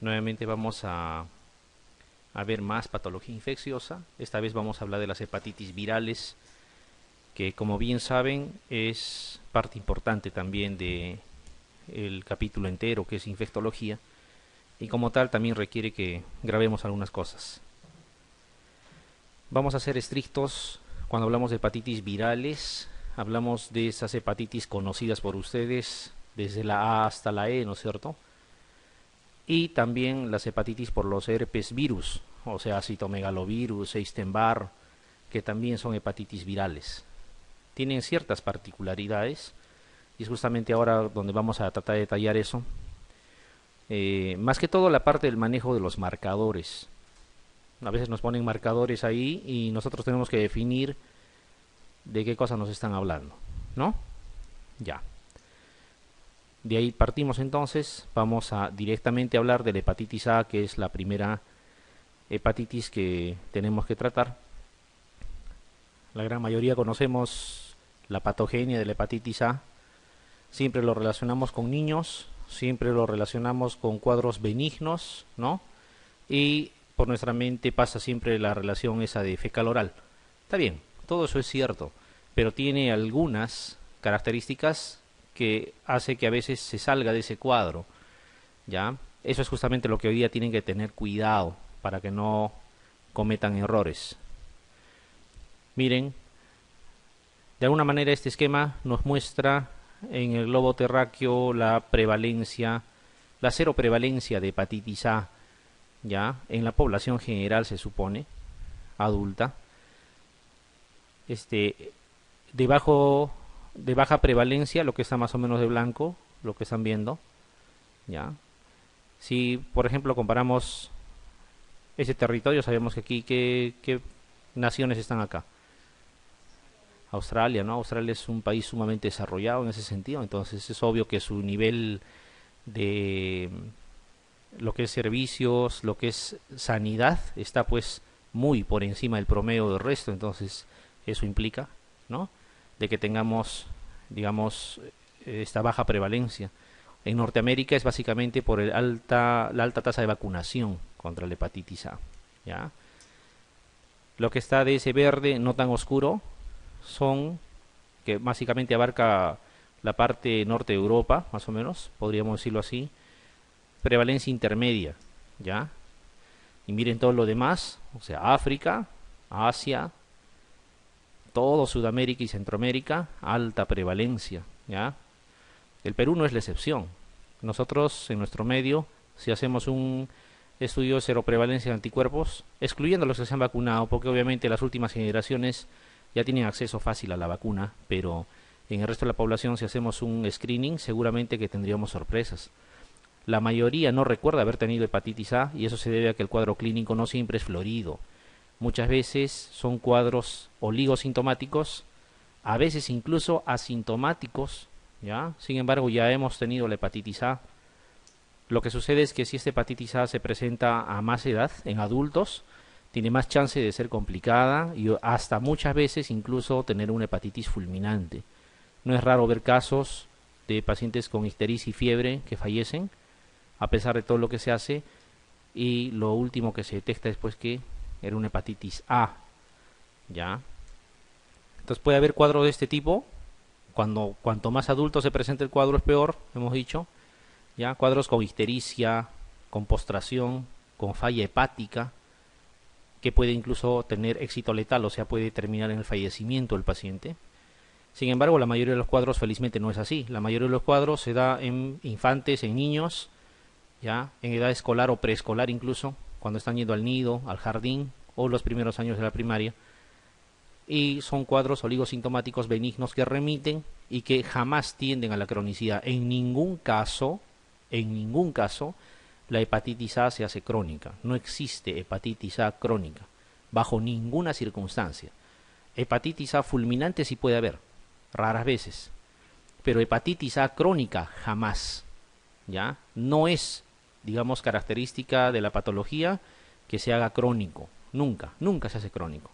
Nuevamente vamos a ver más patología infecciosa. Esta vez vamos a hablar de las hepatitis virales, que como bien saben es parte importante también de el capítulo entero que es infectología, y como tal también requiere que grabemos algunas cosas. Vamos a ser estrictos cuando hablamos de hepatitis virales. Hablamos de esas hepatitis conocidas por ustedes desde la A hasta la E, ¿no es cierto? Y también las hepatitis por los herpes virus, o sea, citomegalovirus, Epstein-Barr, que también son hepatitis virales. Tienen ciertas particularidades y es justamente ahora donde vamos a tratar de detallar eso. Más que todo la parte del manejo de los marcadores. A veces nos ponen marcadores ahí y nosotros tenemos que definir de qué cosa nos están hablando, ¿no? Ya. De ahí partimos entonces, vamos a directamente hablar de la hepatitis A, que es la primera hepatitis que tenemos que tratar. La gran mayoría conocemos la patogenia de la hepatitis A. Siempre lo relacionamos con niños, siempre lo relacionamos con cuadros benignos, ¿no? Y por nuestra mente pasa siempre la relación esa de fecal oral. Está bien, todo eso es cierto, pero tiene algunas características que hace que a veces se salga de ese cuadro, ¿ya? Eso es justamente lo que hoy día tienen que tener cuidado para que no cometan errores. Miren, de alguna manera este esquema nos muestra en el globo terráqueo la prevalencia, la cero prevalencia de hepatitis A, ¿ya? En la población general se supone, adulta. De baja prevalencia, lo que está más o menos de blanco, lo que están viendo, ¿ya? Si, por ejemplo, comparamos ese territorio, sabemos que aquí, ¿qué naciones están acá? Australia, ¿no? Australia es un país sumamente desarrollado en ese sentido, entonces es obvio que su nivel de lo que es servicios, lo que es sanidad, está pues muy por encima del promedio del resto, entonces eso implica, ¿no?, de que tengamos, digamos, esta baja prevalencia. En Norteamérica es básicamente por la alta tasa de vacunación contra la hepatitis A, ¿ya? Lo que está de ese verde no tan oscuro son, que básicamente abarca la parte norte de Europa, más o menos, podríamos decirlo así, prevalencia intermedia, ¿ya? Y miren todo lo demás, o sea, África, Asia, todo Sudamérica y Centroamérica, alta prevalencia, ¿ya? El Perú no es la excepción. Nosotros, en nuestro medio, si hacemos un estudio de seroprevalencia de anticuerpos, excluyendo los que se han vacunado, porque obviamente las últimas generaciones ya tienen acceso fácil a la vacuna, pero en el resto de la población, si hacemos un screening, seguramente que tendríamos sorpresas. La mayoría no recuerda haber tenido hepatitis A y eso se debe a que el cuadro clínico no siempre es florido. Muchas veces son cuadros oligosintomáticos, a veces incluso asintomáticos, ¿ya? Sin embargo, ya hemos tenido la hepatitis A. Lo que sucede es que si esta hepatitis A se presenta a más edad, en adultos, tiene más chance de ser complicada y hasta muchas veces incluso tener una hepatitis fulminante. No es raro ver casos de pacientes con ictericia y fiebre que fallecen a pesar de todo lo que se hace, y lo último que se detecta después que era una hepatitis A, ¿ya? Entonces puede haber cuadros de este tipo. Cuanto más adulto se presenta el cuadro es peor, hemos dicho, ¿ya? Cuadros con ictericia, con postración, con falla hepática, que puede incluso tener éxito letal, o sea, puede terminar en el fallecimiento del paciente. Sin embargo, la mayoría de los cuadros felizmente no es así. La mayoría de los cuadros se da en infantes, en niños, ya en edad escolar o preescolar incluso, cuando están yendo al nido, al jardín o los primeros años de la primaria, y son cuadros oligosintomáticos benignos que remiten y que jamás tienden a la cronicidad. En ningún caso, la hepatitis A se hace crónica. No existe hepatitis A crónica, bajo ninguna circunstancia. Hepatitis A fulminante sí puede haber, raras veces, pero hepatitis A crónica jamás, ¿ya? No es, digamos, característica de la patología que se haga crónico, nunca se hace crónico,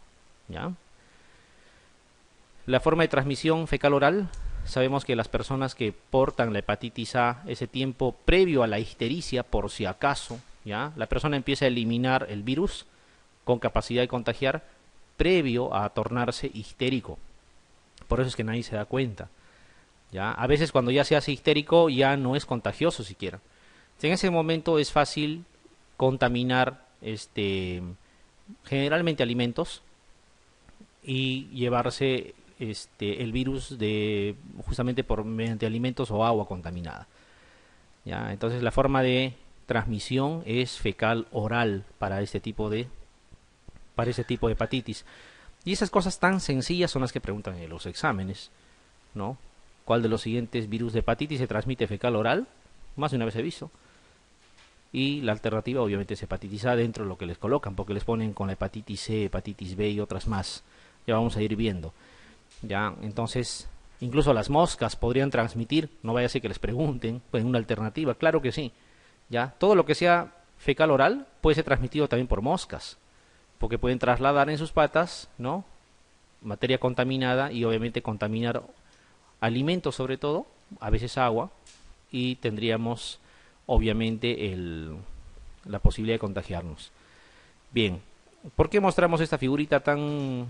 ¿ya? La forma de transmisión fecal oral, sabemos que las personas que portan la hepatitis A ese tiempo previo a la ictericia, por si acaso, ¿ya? La persona empieza a eliminar el virus con capacidad de contagiar previo a tornarse histérico. Por eso es que nadie se da cuenta, ¿ya? A veces cuando ya se hace histérico ya no es contagioso siquiera. En ese momento es fácil contaminar generalmente alimentos y llevarse el virus de justamente por mediante alimentos o agua contaminada. ¿Ya? Entonces la forma de transmisión es fecal oral para este tipo de hepatitis. Y esas cosas tan sencillas son las que preguntan en los exámenes, ¿no? ¿Cuál de los siguientes virus de hepatitis se transmite fecal oral? Más de una vez he visto. Y la alternativa obviamente es hepatitis A dentro de lo que les colocan, porque les ponen con la hepatitis C, hepatitis B y otras más. Ya vamos a ir viendo. Ya, entonces, incluso las moscas podrían transmitir, no vaya a ser que les pregunten, pues una alternativa, claro que sí. Ya, todo lo que sea fecal oral puede ser transmitido también por moscas, porque pueden trasladar en sus patas, ¿no? Materia contaminada y obviamente contaminar alimentos sobre todo, a veces agua, y tendríamos obviamente la posibilidad de contagiarnos. Bien, ¿por qué mostramos esta figurita tan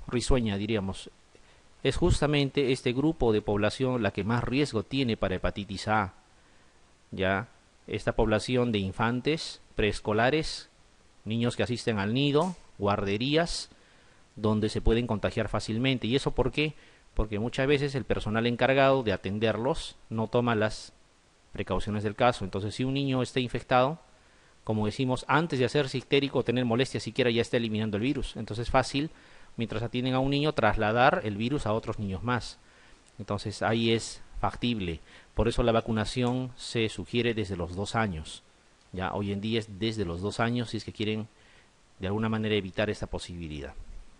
risueña, diríamos? Es justamente este grupo de población la que más riesgo tiene para hepatitis A. Ya, esta población de infantes, preescolares, niños que asisten al nido, guarderías, donde se pueden contagiar fácilmente. ¿Y eso por qué? Porque muchas veces el personal encargado de atenderlos no toma las precauciones del caso. Entonces, si un niño está infectado, como decimos, antes de hacerse histérico o tener molestias siquiera ya está eliminando el virus. Entonces es fácil, mientras atienden a un niño, trasladar el virus a otros niños más. Entonces ahí es factible. Por eso la vacunación se sugiere desde los 2 años. Ya hoy en día es desde los 2 años si es que quieren de alguna manera evitar esta posibilidad.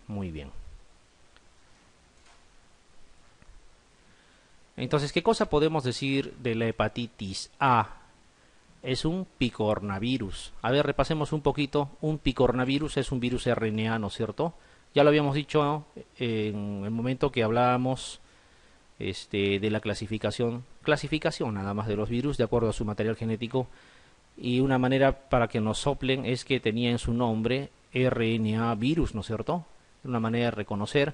Muy bien. Entonces, ¿qué cosa podemos decir de la hepatitis A? Es un picornavirus. A ver, repasemos un poquito. Un picornavirus es un virus RNA, ¿no es cierto? Ya lo habíamos dicho en el momento que hablábamos de la clasificación nada más de los virus de acuerdo a su material genético. Y una manera para que nos soplen es que tenía en su nombre RNA virus, ¿no es cierto? Una manera de reconocer,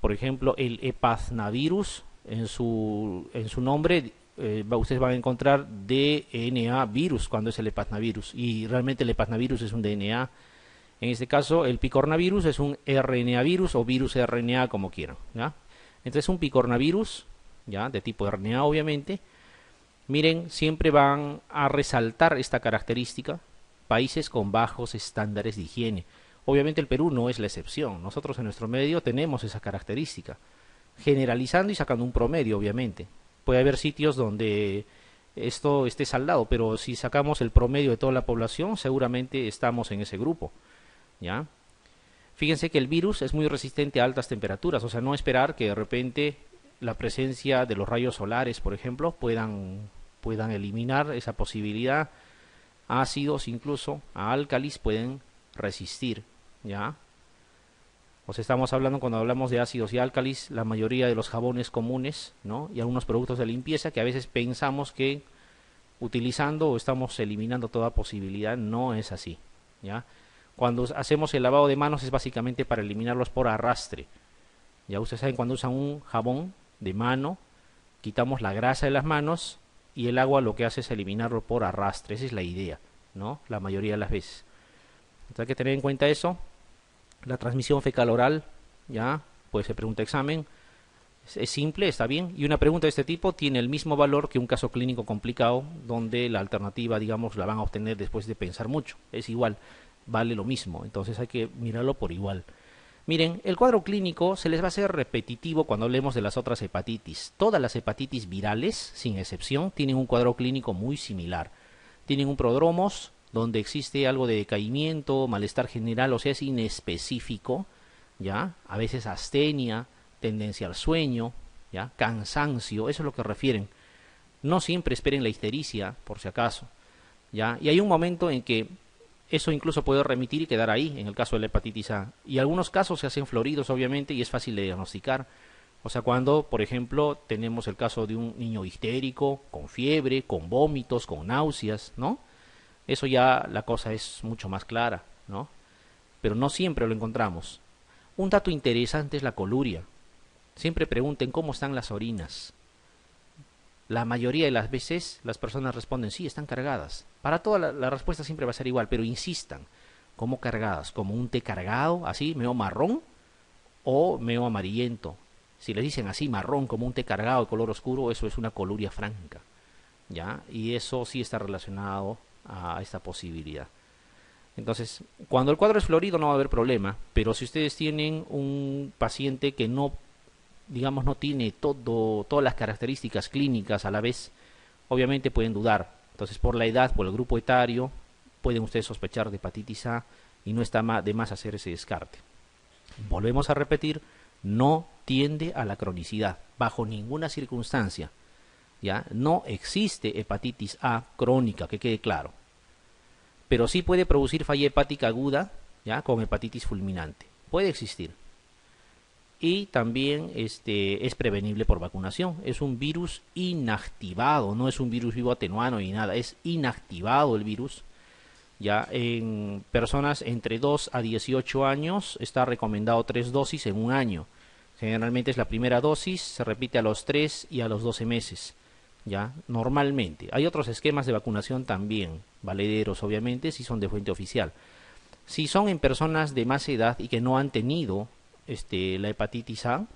por ejemplo, el hepaznavirus en su nombre. Ustedes van a encontrar DNA virus cuando es el hepaznavirus, y realmente el hepaznavirus es un DNA. En este caso el picornavirus es un RNA virus o virus RNA, como quieran, ¿ya? Entonces un picornavirus, ya, de tipo RNA obviamente. Miren, siempre van a resaltar esta característica países con bajos estándares de higiene. Obviamente el Perú no es la excepción. Nosotros en nuestro medio tenemos esa característica, generalizando y sacando un promedio, obviamente. Puede haber sitios donde esto esté saldado, pero si sacamos el promedio de toda la población, seguramente estamos en ese grupo, ¿ya? Fíjense que el virus es muy resistente a altas temperaturas, o sea, no esperar que de repente la presencia de los rayos solares, por ejemplo, puedan eliminar esa posibilidad. Ácidos, incluso a álcalis, pueden resistir, ¿ya? O sea, estamos hablando, cuando hablamos de ácidos y álcalis, la mayoría de los jabones comunes, ¿no? Y algunos productos de limpieza que a veces pensamos que utilizando o estamos eliminando toda posibilidad, no es así, ¿ya? Cuando hacemos el lavado de manos es básicamente para eliminarlos por arrastre. Ya ustedes saben, cuando usan un jabón de mano, quitamos la grasa de las manos y el agua lo que hace es eliminarlo por arrastre. Esa es la idea, ¿no? La mayoría de las veces. Entonces hay que tener en cuenta eso. La transmisión fecal oral, ya, pues se pregunta examen. Es simple, está bien. Y una pregunta de este tipo tiene el mismo valor que un caso clínico complicado, donde la alternativa, digamos, la van a obtener después de pensar mucho. Es igual, vale lo mismo. Entonces hay que mirarlo por igual. Miren, el cuadro clínico se les va a hacer repetitivo cuando hablemos de las otras hepatitis. Todas las hepatitis virales, sin excepción, tienen un cuadro clínico muy similar. Tienen un prodromos, donde existe algo de decaimiento, malestar general, o sea, es inespecífico, ¿ya? A veces astenia, tendencia al sueño, ¿ya? Cansancio, eso es lo que refieren. No siempre esperen la histericia, por si acaso, ¿ya? Y hay un momento en que eso incluso puede remitir y quedar ahí, en el caso de la hepatitis A. Y algunos casos se hacen floridos, obviamente, y es fácil de diagnosticar. O sea, cuando, por ejemplo, tenemos el caso de un niño histérico, con fiebre, con vómitos, con náuseas, ¿no? eso ya la cosa es mucho más clara, ¿no? Pero no siempre lo encontramos. Un dato interesante es la coluria. Siempre pregunten cómo están las orinas. La mayoría de las veces las personas responden, sí, están cargadas. Para toda la respuesta siempre va a ser igual, pero insistan. ¿Cómo cargadas? ¿Como un té cargado, así, medio marrón o medio amarillento? Si les dicen así, marrón, como un té cargado de color oscuro, eso es una coluria franca, ¿ya? Y eso sí está relacionado a esta posibilidad. Entonces, cuando el cuadro es florido no va a haber problema, pero si ustedes tienen un paciente que no, digamos, no tiene todas las características clínicas a la vez, obviamente pueden dudar. Entonces, por la edad, por el grupo etario, pueden ustedes sospechar de hepatitis A y no está de más hacer ese descarte. Volvemos a repetir, no tiende a la cronicidad, bajo ninguna circunstancia. ¿Ya? No existe hepatitis A crónica, que quede claro. Pero sí puede producir falla hepática aguda, ¿ya? Con hepatitis fulminante. Puede existir. Y también es prevenible por vacunación. Es un virus inactivado, no es un virus vivo atenuado ni nada, es inactivado el virus. Ya en personas entre 2 a 18 años está recomendado 3 dosis en un año. Generalmente es la primera dosis, se repite a los 3 y a los 12 meses. Ya, normalmente. Hay otros esquemas de vacunación también, valederos obviamente, si son de fuente oficial. Si son en personas de más edad y que no han tenido la hepatitis A,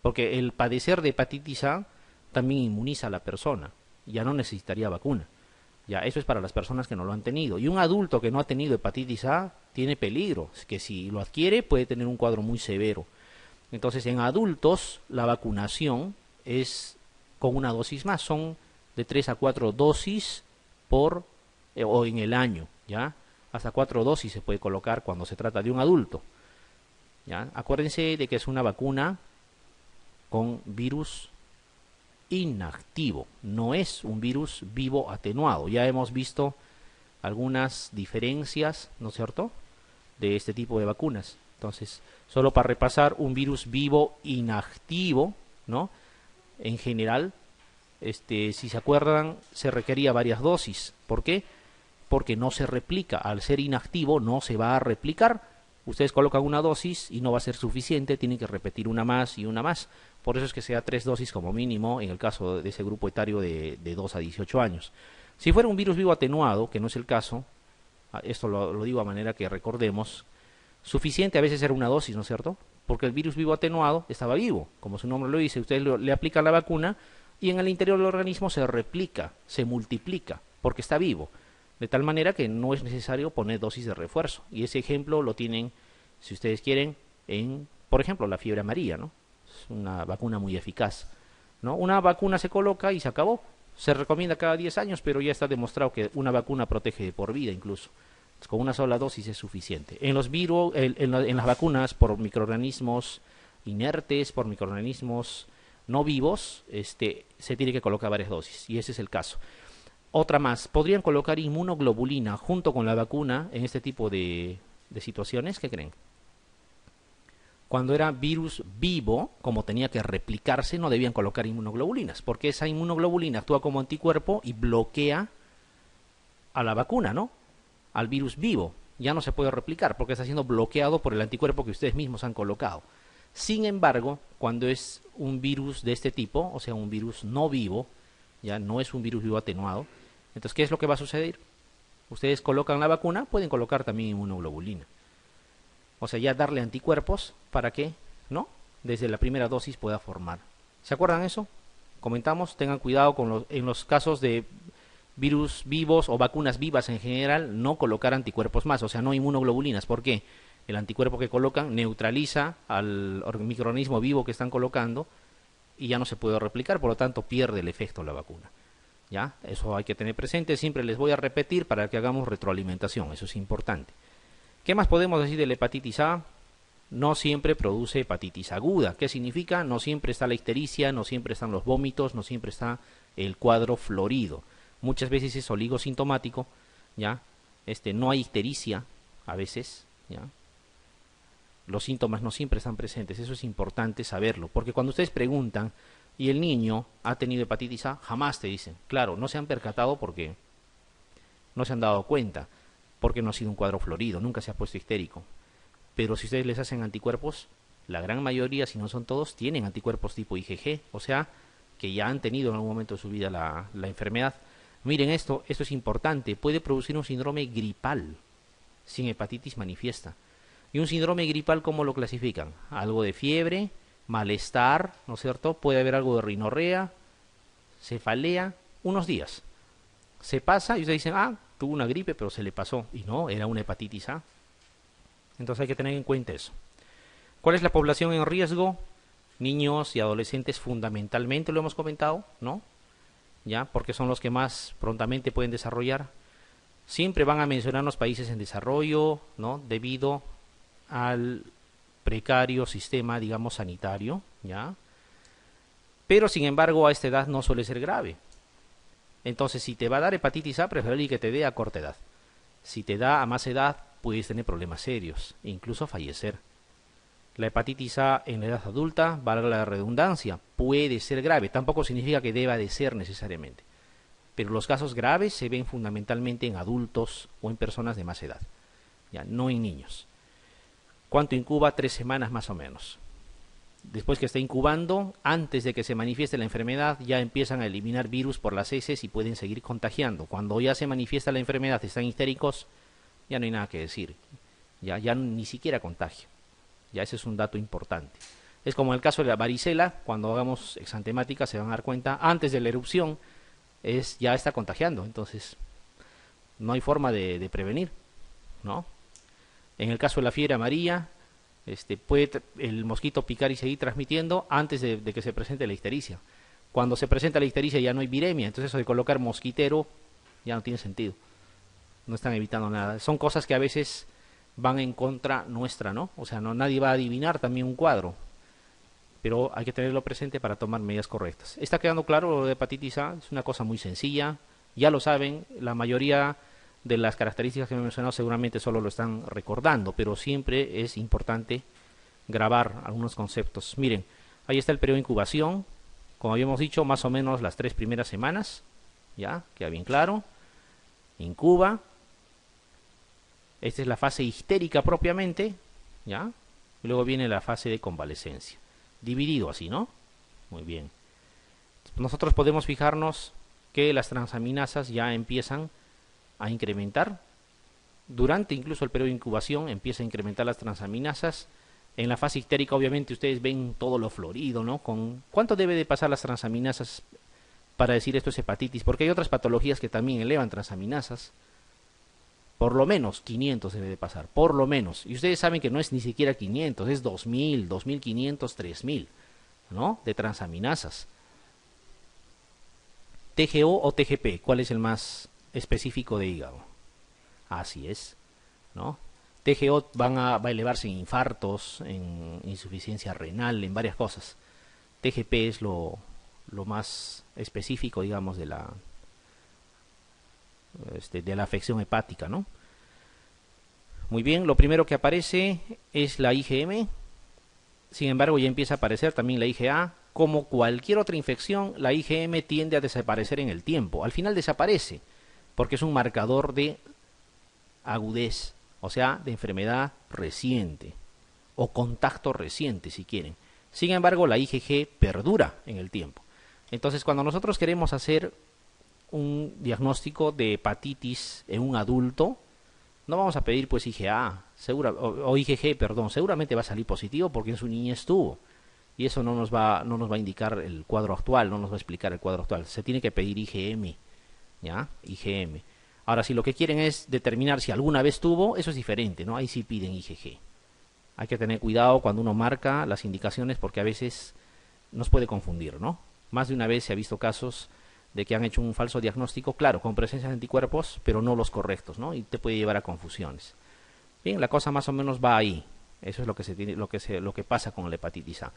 porque el padecer de hepatitis A también inmuniza a la persona, ya no necesitaría vacuna. Ya, eso es para las personas que no lo han tenido. Y un adulto que no ha tenido hepatitis A tiene peligro, es que si lo adquiere puede tener un cuadro muy severo. Entonces, en adultos la vacunación es con una dosis más, son de 3 a 4 dosis por o en el año, ¿ya? Hasta 4 dosis se puede colocar cuando se trata de un adulto. ¿Ya? Acuérdense de que es una vacuna con virus inactivo, no es un virus vivo atenuado. Ya hemos visto algunas diferencias, ¿no es cierto?, de este tipo de vacunas. Entonces, solo para repasar, un virus vivo inactivo, ¿no? En general, si se acuerdan, se requería varias dosis. ¿Por qué? Porque no se replica. Al ser inactivo, no se va a replicar. Ustedes colocan una dosis y no va a ser suficiente, tienen que repetir una más y una más. Por eso es que sea 3 dosis como mínimo en el caso de ese grupo etario de 2 a 18 años. Si fuera un virus vivo atenuado, que no es el caso, esto lo digo a manera que recordemos, suficiente a veces era una dosis, ¿no es cierto? Porque el virus vivo atenuado estaba vivo, como su nombre lo dice, ustedes le aplican la vacuna y en el interior del organismo se replica, se multiplica, porque está vivo. De tal manera que no es necesario poner dosis de refuerzo. Y ese ejemplo lo tienen, si ustedes quieren, en, por ejemplo, la fiebre amarilla, ¿no? Es una vacuna muy eficaz, ¿no? Una vacuna se coloca y se acabó. Se recomienda cada 10 años, pero ya está demostrado que una vacuna protege de por vida incluso. Entonces, con una sola dosis es suficiente. En los virus, en las vacunas por microorganismos inertes, por microorganismos no vivos, se tiene que colocar varias dosis. Y ese es el caso. Otra más, podrían colocar inmunoglobulina junto con la vacuna en este tipo de situaciones. ¿Qué creen? Cuando era virus vivo, como tenía que replicarse, no debían colocar inmunoglobulinas, porque esa inmunoglobulina actúa como anticuerpo y bloquea a la vacuna, ¿no? Al virus vivo. Ya no se puede replicar porque está siendo bloqueado por el anticuerpo que ustedes mismos han colocado. Sin embargo, cuando es un virus de este tipo, o sea, un virus no vivo, ya no es un virus vivo atenuado, entonces, ¿qué es lo que va a suceder? Ustedes colocan la vacuna, pueden colocar también inmunoglobulina. O sea, ya darle anticuerpos para que, ¿no?, desde la primera dosis pueda formar. ¿Se acuerdan eso? Comentamos, tengan cuidado en los casos de virus vivos o vacunas vivas en general, no colocar anticuerpos más, o sea, no inmunoglobulinas. ¿Por qué? El anticuerpo que colocan neutraliza al microorganismo vivo que están colocando y ya no se puede replicar, por lo tanto pierde el efecto la vacuna. ¿Ya? Eso hay que tener presente, siempre les voy a repetir para que hagamos retroalimentación, eso es importante. ¿Qué más podemos decir de la hepatitis A? No siempre produce hepatitis aguda. ¿Qué significa? No siempre está la ictericia, no siempre están los vómitos, no siempre está el cuadro florido. Muchas veces es oligosintomático, ¿ya? No hay ictericia a veces, ¿ya? Los síntomas no siempre están presentes, eso es importante saberlo, porque cuando ustedes preguntan y el niño ha tenido hepatitis A, jamás te dicen. Claro, no se han percatado porque no se han dado cuenta, porque no ha sido un cuadro florido, nunca se ha puesto histérico. Pero si ustedes les hacen anticuerpos, la gran mayoría, si no son todos, tienen anticuerpos tipo IgG, o sea, que ya han tenido en algún momento de su vida la enfermedad. Miren esto es importante, puede producir un síndrome gripal sin hepatitis manifiesta. ¿Y un síndrome gripal cómo lo clasifican? Algo de fiebre, malestar, ¿no es cierto? Puede haber algo de rinorrea, cefalea, unos días. Se pasa y ustedes dicen, ah, tuvo una gripe, pero se le pasó. Y no, era una hepatitis A. Entonces hay que tener en cuenta eso. ¿Cuál es la población en riesgo? Niños y adolescentes fundamentalmente, lo hemos comentado, ¿no? Ya, porque son los que más prontamente pueden desarrollar. Siempre van a mencionar los países en desarrollo, ¿no? Debido al precario sistema, digamos, sanitario, ¿ya? Pero, sin embargo, a esta edad no suele ser grave. Entonces, si te va a dar hepatitis A, preferible que te dé a corta edad. Si te da a más edad, puedes tener problemas serios, incluso fallecer. La hepatitis A en la edad adulta, valga la redundancia, puede ser grave. Tampoco significa que deba de ser necesariamente. Pero los casos graves se ven fundamentalmente en adultos o en personas de más edad, ya no en niños. ¿Cuánto incuba? 3 semanas más o menos. Después que está incubando, antes de que se manifieste la enfermedad, ya empiezan a eliminar virus por las heces y pueden seguir contagiando. Cuando ya se manifiesta la enfermedad, están histéricos, ya no hay nada que decir. Ya ni siquiera contagio. Ya ese es un dato importante. Es como en el caso de la varicela, cuando hagamos exantemática se van a dar cuenta, antes de la erupción, ya está contagiando. Entonces, no hay forma de prevenir, ¿no? En el caso de la fiebre amarilla, puede el mosquito picar y seguir transmitiendo antes de que se presente la ictericia. Cuando se presenta la ictericia ya no hay viremia, entonces eso de colocar mosquitero ya no tiene sentido. No están evitando nada. Son cosas que a veces van en contra nuestra, ¿no? O sea, nadie va a adivinar también un cuadro, pero hay que tenerlo presente para tomar medidas correctas. ¿Está quedando claro lo de hepatitis A? Es una cosa muy sencilla, ya lo saben, la mayoría de las características que me he mencionado seguramente solo lo están recordando, pero siempre es importante grabar algunos conceptos. Miren, ahí está el periodo de incubación, como habíamos dicho, más o menos las 3 primeras semanas, ya, queda bien claro, incuba, esta es la fase histérica propiamente, ya, y luego viene la fase de convalescencia, dividido así, ¿no? Muy bien. Nosotros podemos fijarnos que las transaminasas ya empiezan a incrementar, durante incluso el periodo de incubación empieza a incrementar las transaminasas. En la fase histérica obviamente ustedes ven todo lo florido, ¿no? ¿Cuánto debe de pasar las transaminasas para decir esto es hepatitis? Porque hay otras patologías que también elevan transaminasas. Por lo menos 500 debe de pasar, por lo menos. Y ustedes saben que no es ni siquiera 500, es 2000, 2500, 3000, ¿no? De transaminasas. TGO o TGP, ¿cuál es el más específico de hígado? Así es, ¿no? TGO va a elevarse en infartos, en insuficiencia renal, en varias cosas. TGP es lo más específico, digamos, de la afección hepática, ¿no? Muy bien, lo primero que aparece es la IgM, sin embargo ya empieza a aparecer también la IgA. Como cualquier otra infección, la IgM tiende a desaparecer en el tiempo. Al final desaparece, porque es un marcador de agudez, o sea, de enfermedad reciente, o contacto reciente, si quieren. Sin embargo, la IgG perdura en el tiempo. Entonces, cuando nosotros queremos hacer un diagnóstico de hepatitis en un adulto, no vamos a pedir pues IgA, o IgG, perdón, seguramente va a salir positivo porque en su niñez tuvo. Y eso no nos va a indicar el cuadro actual, no nos va a explicar el cuadro actual. Se tiene que pedir IgM, ¿ya? IgM. Ahora, si lo que quieren es determinar si alguna vez tuvo, eso es diferente, ¿no? Ahí sí piden IgG. Hay que tener cuidado cuando uno marca las indicaciones porque a veces nos puede confundir, ¿no? Más de una vez se ha visto casos de que han hecho un falso diagnóstico, claro, con presencia de anticuerpos, pero no los correctos, ¿no? Y te puede llevar a confusiones. Bien, la cosa más o menos va ahí. Eso es lo que pasa con la hepatitis A.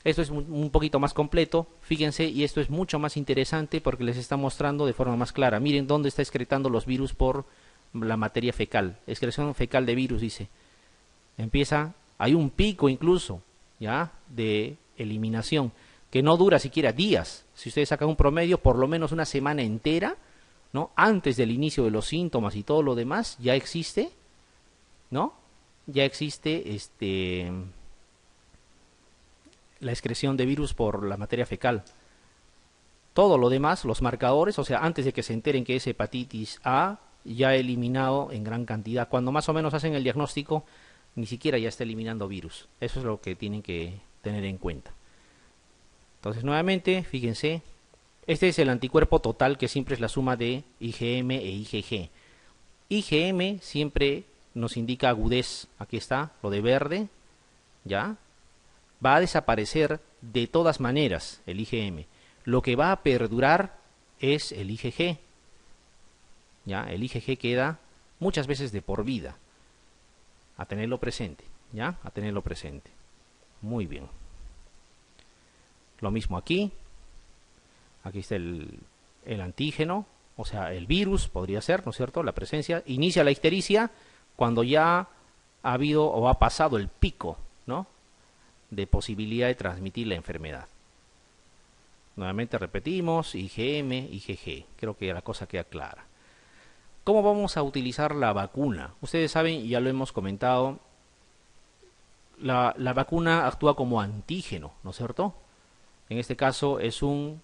Esto es un poquito más completo, fíjense, y esto es mucho más interesante porque les está mostrando de forma más clara. Miren dónde está excretando los virus por la materia fecal. Excreción fecal de virus, dice. Hay un pico incluso, ¿ya? De eliminación, que no dura siquiera días. Si ustedes sacan un promedio, por lo menos una semana entera, ¿no? Antes del inicio de los síntomas y todo lo demás, ya existe, ¿no? Ya existe la excreción de virus por la materia fecal. Todo lo demás, los marcadores, o sea, antes de que se enteren que es hepatitis A, ya eliminado en gran cantidad. Cuando más o menos hacen el diagnóstico, ni siquiera ya está eliminando virus. Eso es lo que tienen que tener en cuenta. Entonces, nuevamente, fíjense, este es el anticuerpo total, que siempre es la suma de IgM e IgG. IgM siempre nos indica agudez. Aquí está, lo de verde, ¿ya? Va a desaparecer de todas maneras el IgM. Lo que va a perdurar es el IgG. ¿Ya? El IgG queda muchas veces de por vida. A tenerlo presente, ¿ya? A tenerlo presente. Muy bien. Lo mismo aquí. Aquí está el antígeno, o sea, el virus podría ser, ¿no es cierto? La presencia. Inicia la ictericia cuando ya ha habido o ha pasado el pico, ¿no? De posibilidad de transmitir la enfermedad. Nuevamente repetimos, IgM, IgG. Creo que la cosa queda clara. ¿Cómo vamos a utilizar la vacuna? Ustedes saben, ya lo hemos comentado, la vacuna actúa como antígeno, ¿no es cierto? En este caso es un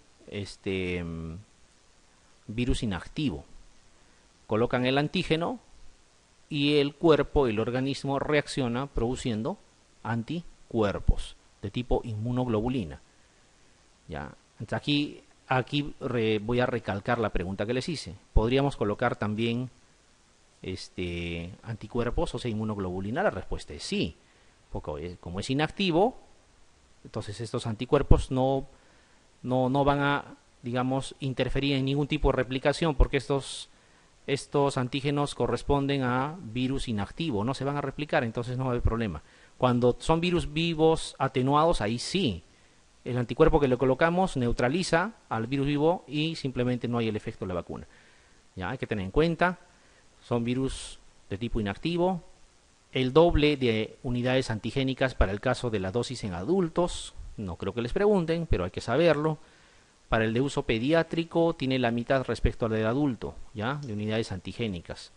virus inactivo. Colocan el antígeno y el cuerpo, el organismo reacciona produciendo anticuerpos de tipo inmunoglobulina. ¿Ya? Entonces aquí voy a recalcar la pregunta que les hice. ¿Podríamos colocar también anticuerpos, o sea, inmunoglobulina? La respuesta es sí, porque como es inactivo, entonces estos anticuerpos no van a, digamos, interferir en ningún tipo de replicación, porque estos antígenos corresponden a virus inactivo, no se van a replicar, entonces no va a haber problema. Cuando son virus vivos atenuados, ahí sí. El anticuerpo que le colocamos neutraliza al virus vivo y simplemente no hay el efecto de la vacuna. Ya hay que tener en cuenta, son virus de tipo inactivo, el doble de unidades antigénicas para el caso de la dosis en adultos, no creo que les pregunten, pero hay que saberlo. Para el de uso pediátrico tiene la mitad respecto al del adulto, ya, de unidades antigénicas.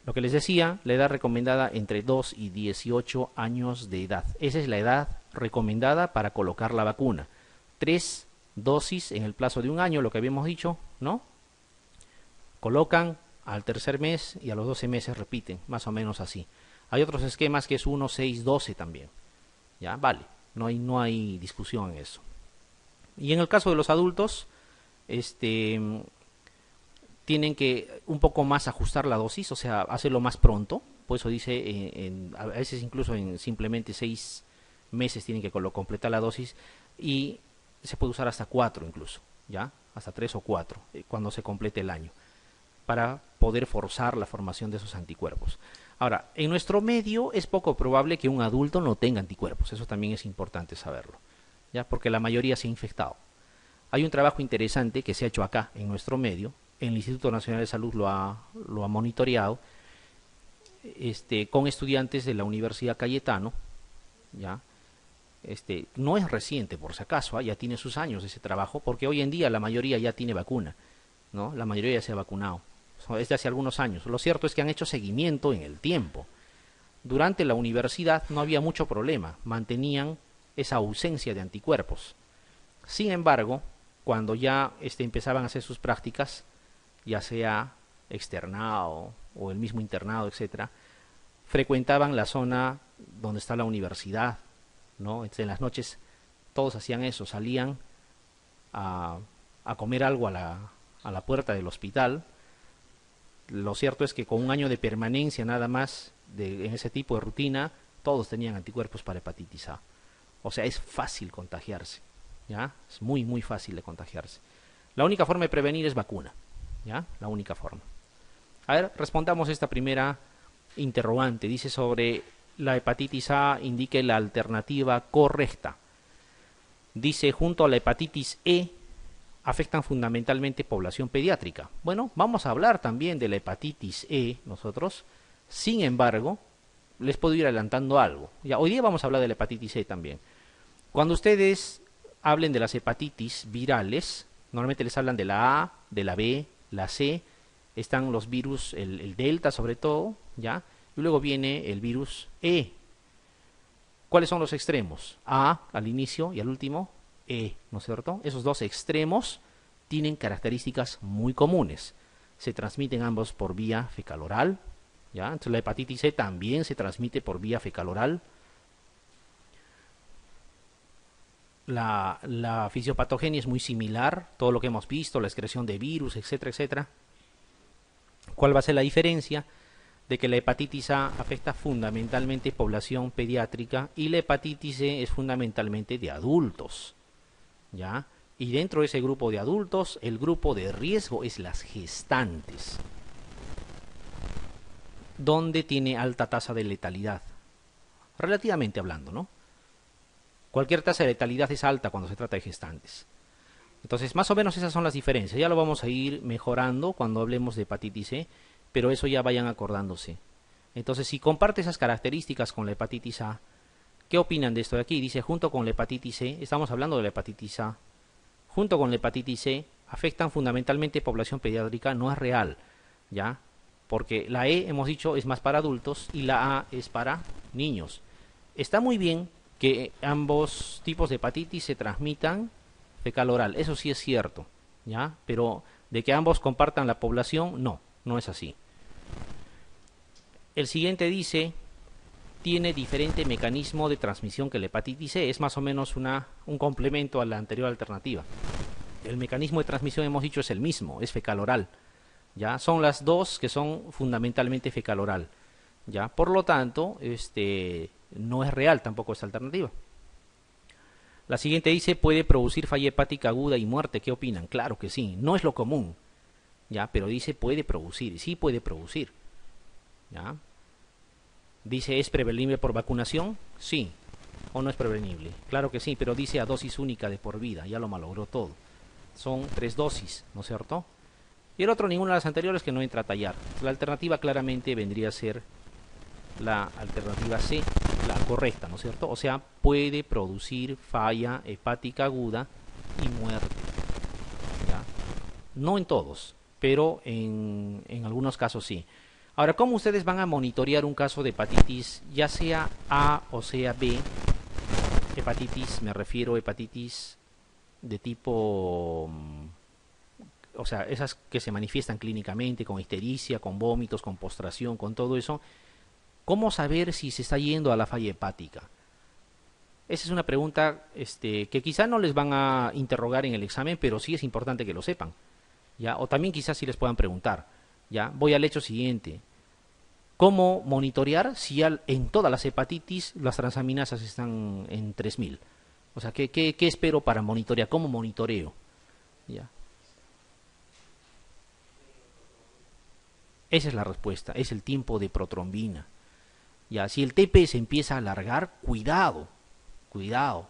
Lo que les decía, la edad recomendada entre 2 y 18 años de edad. Esa es la edad recomendada para colocar la vacuna. 3 dosis en el plazo de un año, lo que habíamos dicho, ¿no? Colocan al tercer mes y a los 12 meses repiten, más o menos así. Hay otros esquemas que es 1, 6, 12 también. Ya, vale, no hay discusión en eso. Y en el caso de los adultos, tienen que un poco más ajustar la dosis, o sea, hacerlo más pronto. Por eso dice, a veces incluso en simplemente 6 meses tienen que completar la dosis, y se puede usar hasta 4 incluso, ¿ya? Hasta 3 o 4 cuando se complete el año, para poder forzar la formación de esos anticuerpos. Ahora, en nuestro medio es poco probable que un adulto no tenga anticuerpos, eso también es importante saberlo, ¿ya? Porque la mayoría se ha infectado. Hay un trabajo interesante que se ha hecho acá en nuestro medio, el Instituto Nacional de Salud lo ha monitoreado, con estudiantes de la Universidad Cayetano, ¿ya? No es reciente, por si acaso, ya tiene sus años ese trabajo, porque hoy en día la mayoría ya tiene vacuna, ¿no? La mayoría ya se ha vacunado, es de hace algunos años. Lo cierto es que han hecho seguimiento en el tiempo. Durante la universidad no había mucho problema, mantenían esa ausencia de anticuerpos. Sin embargo, cuando ya empezaban a hacer sus prácticas, ya sea externado o el mismo internado, etcétera, frecuentaban la zona donde está la universidad, ¿no? Entonces, en las noches todos hacían eso, salían a comer algo a la puerta del hospital. Lo cierto es que con un año de permanencia nada más en ese tipo de rutina, todos tenían anticuerpos para hepatitis A. O sea, es fácil contagiarse, ¿ya? Es muy, muy fácil de contagiarse. La única forma de prevenir es vacuna, ¿ya? La única forma. A ver, respondamos esta primera interrogante. Dice sobre la hepatitis A, indique la alternativa correcta. Dice, junto a la hepatitis E, afectan fundamentalmente población pediátrica. Bueno, vamos a hablar también de la hepatitis E nosotros. Sin embargo, les puedo ir adelantando algo. Ya, hoy día vamos a hablar de la hepatitis E también. Cuando ustedes hablen de las hepatitis virales, normalmente les hablan de la A, de la B la C están los virus, el delta sobre todo, ¿ya? Y luego viene el virus E. ¿Cuáles son los extremos? A al inicio y al último E, ¿no es cierto? Esos dos extremos tienen características muy comunes. Se transmiten ambos por vía fecal-oral, ¿ya? Entonces la hepatitis C también se transmite por vía fecal-oral. La fisiopatogenia es muy similar, todo lo que hemos visto, la excreción de virus, etcétera, etcétera. ¿Cuál va a ser la diferencia? De que la hepatitis A afecta fundamentalmente población pediátrica y la hepatitis C es fundamentalmente de adultos, ¿ya? Y dentro de ese grupo de adultos, el grupo de riesgo es las gestantes, donde tiene alta tasa de letalidad, relativamente hablando, ¿no? Cualquier tasa de letalidad es alta cuando se trata de gestantes. Entonces, más o menos esas son las diferencias. Ya lo vamos a ir mejorando cuando hablemos de hepatitis C, pero eso ya vayan acordándose. Entonces, si comparte esas características con la hepatitis A, ¿qué opinan de esto de aquí? Dice, junto con la hepatitis C, estamos hablando de la hepatitis A, junto con la hepatitis C, afectan fundamentalmente población pediátrica, no es real, ¿ya? Porque la E, hemos dicho, es más para adultos y la A es para niños. Está muy bien que ambos tipos de hepatitis se transmitan fecal-oral, eso sí es cierto, ¿ya? Pero de que ambos compartan la población, no, no es así. El siguiente dice, tiene diferente mecanismo de transmisión que la hepatitis C, es más o menos un complemento a la anterior alternativa. El mecanismo de transmisión, hemos dicho, es el mismo, es fecal-oral, ¿ya? Son las dos que son fundamentalmente fecal-oral, ¿ya? Por lo tanto, no es real tampoco esta alternativa. La siguiente dice, puede producir falla hepática aguda y muerte. ¿Qué opinan? Claro que sí, no es lo común, ¿ya? Pero dice puede producir, sí puede producir, ¿ya? Dice, ¿es prevenible por vacunación? Sí. ¿O no es prevenible? Claro que sí, pero dice a dosis única de por vida, ya lo malogró todo. Son 3 dosis, ¿no es cierto? Y el otro, ninguna de las anteriores, que no entra a tallar. La alternativa claramente vendría a ser la alternativa C, la correcta, ¿no es cierto? O sea, puede producir falla hepática aguda y muerte, ¿ya? No en todos, pero en algunos casos sí. Ahora, ¿cómo ustedes van a monitorear un caso de hepatitis, ya sea A o sea B? Hepatitis, me refiero a hepatitis de tipo, o sea, esas que se manifiestan clínicamente, con ictericia, con vómitos, con postración, con todo eso. ¿Cómo saber si se está yendo a la falla hepática? Esa es una pregunta que quizá no les van a interrogar en el examen, pero sí es importante que lo sepan, ¿ya? O también quizás sí les puedan preguntar, ¿ya? Voy al hecho siguiente. ¿Cómo monitorear si en todas las hepatitis las transaminasas están en 3000? O sea, ¿qué espero para monitorear? ¿Cómo monitoreo? ¿Ya? Esa es la respuesta, es el tiempo de protrombina. Ya, si el TP se empieza a alargar, cuidado, cuidado.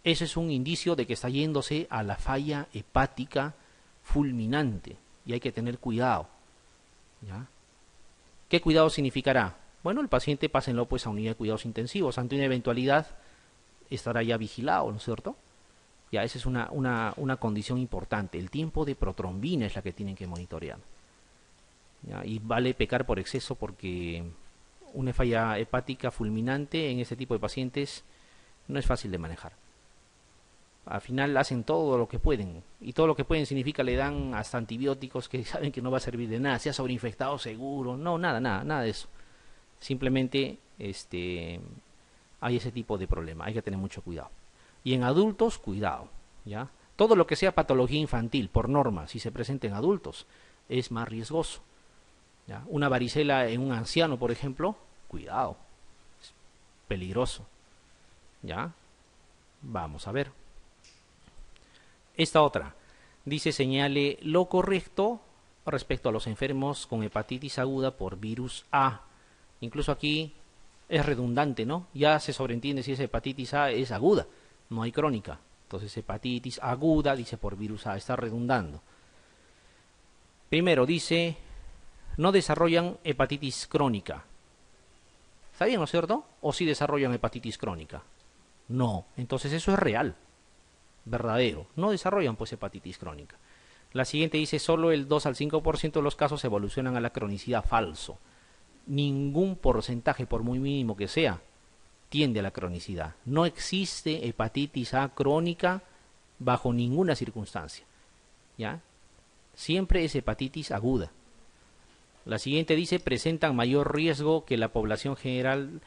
Ese es un indicio de que está yéndose a la falla hepática fulminante y hay que tener cuidado, ¿ya? ¿Qué cuidado significará? Bueno, el paciente pásenlo pues a unidad de cuidados intensivos. Ante una eventualidad estará ya vigilado, ¿no es cierto? Ya, esa es una condición importante. El tiempo de protrombina es la que tienen que monitorear, ¿ya? Y vale pecar por exceso porque una falla hepática fulminante en este tipo de pacientes no es fácil de manejar. Al final hacen todo lo que pueden, y todo lo que pueden significa le dan hasta antibióticos que saben que no va a servir de nada, se ha sobreinfectado seguro, no, nada de eso. Simplemente hay ese tipo de problema, hay que tener mucho cuidado. Y en adultos, cuidado, ¿ya? Todo lo que sea patología infantil, por norma, si se presenta en adultos, es más riesgoso, ¿ya? Una varicela en un anciano, por ejemplo, cuidado, es peligroso, ¿ya? Vamos a ver. Esta otra, dice, señale lo correcto respecto a los enfermos con hepatitis aguda por virus A. Incluso aquí es redundante, ¿no? Ya se sobreentiende si esa hepatitis A es aguda, no hay crónica. Entonces, hepatitis aguda, dice, por virus A, está redundando. Primero, dice, no desarrollan hepatitis crónica. ¿Está bien, no es cierto? ¿O sí desarrollan hepatitis crónica? No, entonces eso es real, verdadero. No desarrollan pues hepatitis crónica. La siguiente dice, solo el 2 al 5% de los casos evolucionan a la cronicidad. Falso. Ningún porcentaje, por muy mínimo que sea, tiende a la cronicidad. No existe hepatitis A crónica bajo ninguna circunstancia. ¿Ya? Siempre es hepatitis aguda. La siguiente dice, presentan mayor riesgo que la población general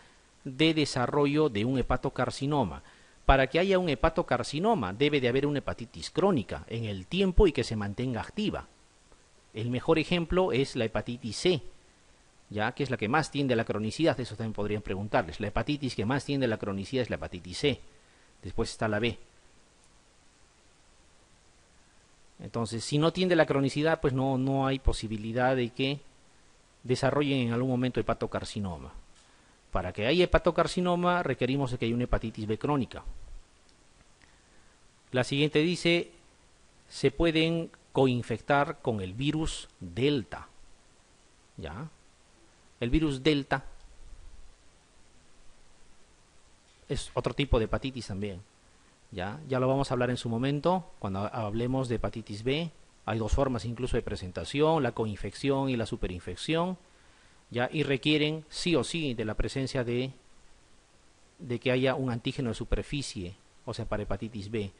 de desarrollo de un hepatocarcinoma. Para que haya un hepatocarcinoma debe de haber una hepatitis crónica en el tiempo y que se mantenga activa. El mejor ejemplo es la hepatitis C, ya que es la que más tiende a la cronicidad. Eso también podrían preguntarles. La hepatitis que más tiende a la cronicidad es la hepatitis C. Después está la B. Entonces, si no tiende a la cronicidad, pues no hay posibilidad de que desarrollen en algún momento hepatocarcinoma. Para que haya hepatocarcinoma requerimos de que haya una hepatitis B crónica. La siguiente dice, se pueden coinfectar con el virus Delta. ¿Ya? El virus Delta es otro tipo de hepatitis también. Ya lo vamos a hablar en su momento, cuando hablemos de hepatitis B. Hay dos formas incluso de presentación, la coinfección y la superinfección. ¿Ya? Y requieren sí o sí de la presencia de que haya un antígeno de superficie, o sea, para hepatitis B.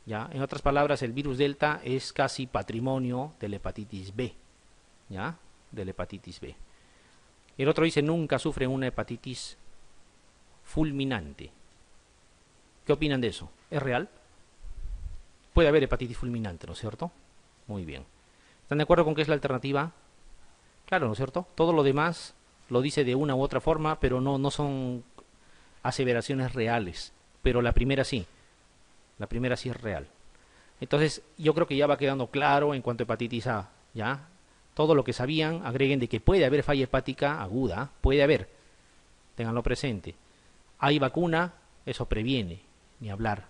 ¿Ya? En otras palabras, el virus Delta es casi patrimonio de la hepatitis B. ¿Ya? De la hepatitis B. El otro dice, nunca sufren una hepatitis fulminante. ¿Qué opinan de eso? ¿Es real? Puede haber hepatitis fulminante, ¿no es cierto? Muy bien. ¿Están de acuerdo con que es la alternativa? Claro, ¿no es cierto? Todo lo demás lo dice de una u otra forma, pero no son aseveraciones reales. Pero la primera sí. La primera sí es real. Entonces, yo creo que ya va quedando claro en cuanto a hepatitis A. ¿Ya? Todo lo que sabían, agreguen de que puede haber falla hepática aguda. Puede haber. Ténganlo presente. Hay vacuna, eso previene. Ni hablar.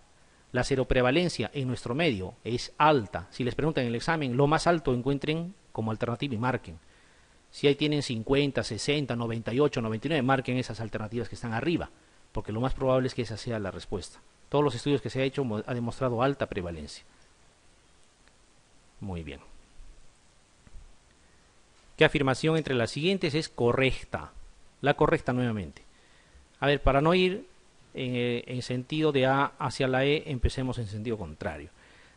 La seroprevalencia en nuestro medio es alta. Si les preguntan en el examen, lo más alto encuentren como alternativa y marquen. Si ahí tienen 50, 60, 98, 99, marquen esas alternativas que están arriba, porque lo más probable es que esa sea la respuesta. Todos los estudios que se ha hecho han demostrado alta prevalencia. Muy bien. ¿Qué afirmación entre las siguientes es correcta? La correcta nuevamente. A ver, para no ir en sentido de A hacia la E, empecemos en sentido contrario.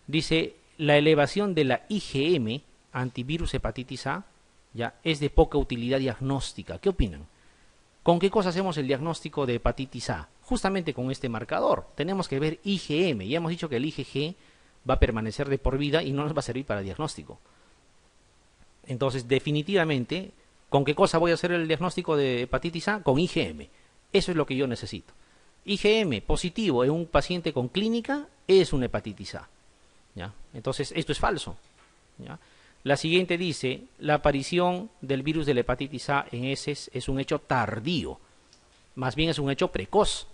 Dice, la elevación de la IgM, antivirus hepatitis A, ya es de poca utilidad diagnóstica. ¿Qué opinan? ¿Con qué cosa hacemos el diagnóstico de hepatitis A? Justamente con este marcador. Tenemos que ver IgM. Ya hemos dicho que el IgG va a permanecer de por vida y no nos va a servir para diagnóstico. Entonces, definitivamente, ¿con qué cosa voy a hacer el diagnóstico de hepatitis A? Con IgM. Eso es lo que yo necesito. IgM positivo en un paciente con clínica es una hepatitis A. ¿Ya? Entonces, esto es falso. ¿Ya? La siguiente dice, la aparición del virus de la hepatitis A en heces es un hecho tardío, más bien es un hecho precoz.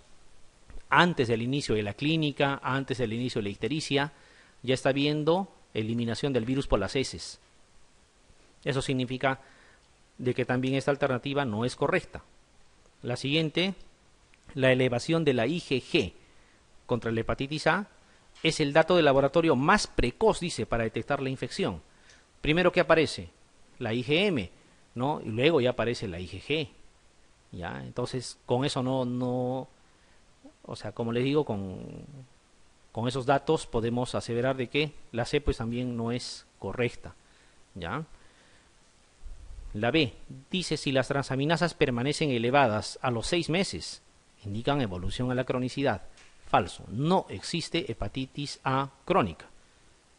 Antes del inicio de la clínica, antes del inicio de la ictericia, ya está habiendo eliminación del virus por las heces. Eso significa de que también esta alternativa no es correcta. La siguiente, la elevación de la IgG contra la hepatitis A es el dato de laboratorio más precoz, dice, para detectar la infección. Primero que aparece la IgM, ¿no? Y luego ya aparece la IgG. ¿Ya? Entonces, con eso o sea, como les digo, con esos datos podemos aseverar de que la C pues también no es correcta. ¿Ya? La B dice, si las transaminasas permanecen elevadas a los 6 meses, indican evolución a la cronicidad. Falso, no existe hepatitis A crónica.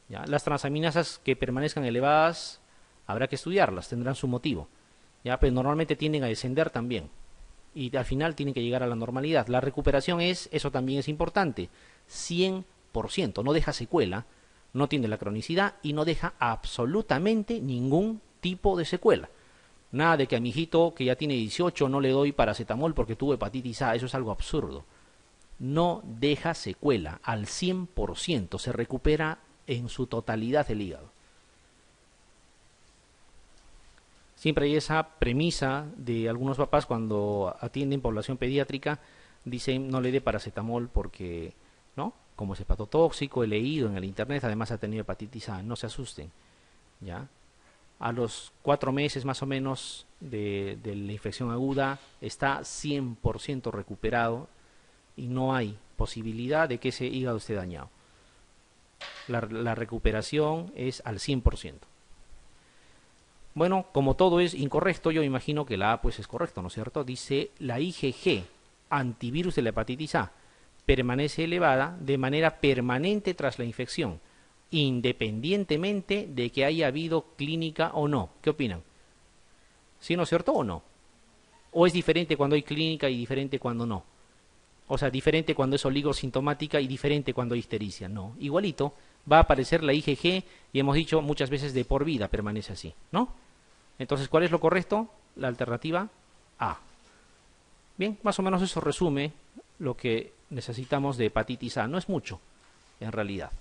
¿Ya? Las transaminasas que permanezcan elevadas habrá que estudiarlas, tendrán su motivo. ¿Ya? Pero normalmente tienden a descender también. Y al final tienen que llegar a la normalidad. La recuperación eso también es importante, 100%, no deja secuela, no tiene la cronicidad y no deja absolutamente ningún tipo de secuela. Nada de que a mi hijito que ya tiene 18 no le doy paracetamol porque tuvo hepatitis A, eso es algo absurdo. No deja secuela, al 100%, se recupera en su totalidad el hígado. Siempre hay esa premisa de algunos papás cuando atienden población pediátrica, dicen no le dé paracetamol porque, ¿no? Como es hepatotóxico, he leído en el internet, además ha tenido hepatitis A, no se asusten. ¿ya? A los 4 meses más o menos de la infección aguda está 100% recuperado y no hay posibilidad de que ese hígado esté dañado. La recuperación es al 100%. Bueno, como todo es incorrecto, yo imagino que la A pues es correcto, ¿no es cierto? Dice la IgG, antivirus de la hepatitis A, permanece elevada de manera permanente tras la infección, independientemente de que haya habido clínica o no. ¿Qué opinan? ¿Sí, no es cierto o no? ¿O es diferente cuando hay clínica y diferente cuando no? O sea, diferente cuando es oligosintomática y diferente cuando hay ictericia. No, igualito va a aparecer la IgG y hemos dicho muchas veces de por vida permanece así, ¿no? Entonces, ¿cuál es lo correcto? La alternativa A. Bien, más o menos eso resume lo que necesitamos de hepatitis A. No es mucho, en realidad.